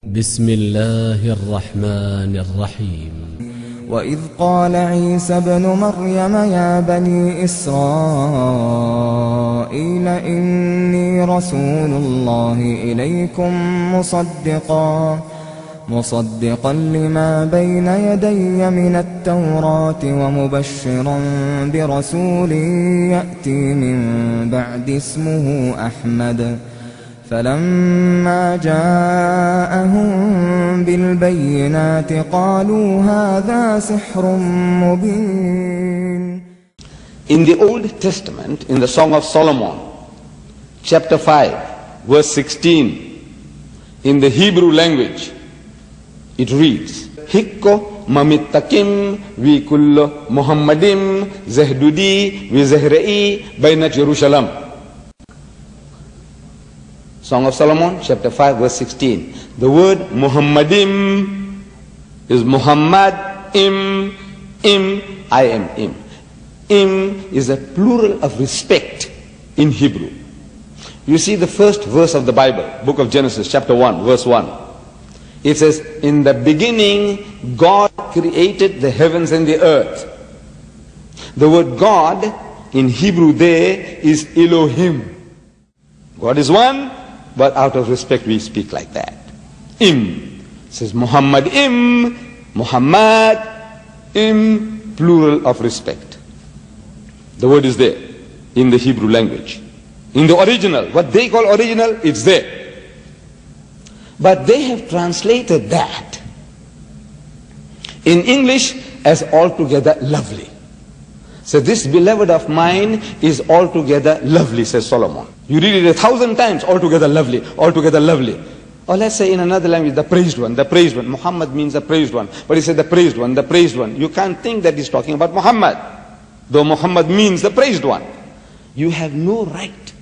بسم الله الرحمن الرحيم. وإذ قال عيسى ابن مريم يا بني إسرائيل إني رسول الله إليكم مصدقا لما بين يدي من التوراة ومبشرا برسول يأتي من بعد اسمه أحمد. فلما جاءهم بالبينات قالوا هذا سحر مبين. In the Old Testament, in the Song of Solomon, chapter 5, verse 16, in the Hebrew language, it reads, Hikko mamittakim vi kullo Muhammadim zahdudi vi zahrei bainat Jerusalem. Song of Solomon, chapter 5, verse 16. The word Muhammadim is Muhammad, im, I am im. Im is a plural of respect in Hebrew. You see the first verse of the Bible, book of Genesis, chapter 1, verse 1. It says, in the beginning, God created the heavens and the earth. The word God in Hebrew there is Elohim. God is one, but out of respect we speak like that. Im. It says Muhammad im, Muhammad im, plural of respect. The word is there in the Hebrew language. In the original, what they call original, it's there. But they have translated that in English as altogether lovely. So this beloved of mine is altogether lovely, says Solomon. You read it 1,000 times, altogether lovely, altogether lovely. Or let's say in another language, the praised one, the praised one. Muhammad means the praised one. But he said the praised one, the praised one. You can't think that he's talking about Muhammad, though Muhammad means the praised one. You have no right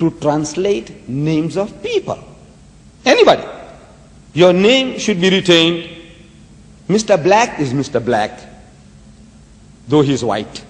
to translate names of people. Anybody. Your name should be retained. Mr. Black is Mr. Black, though he is white.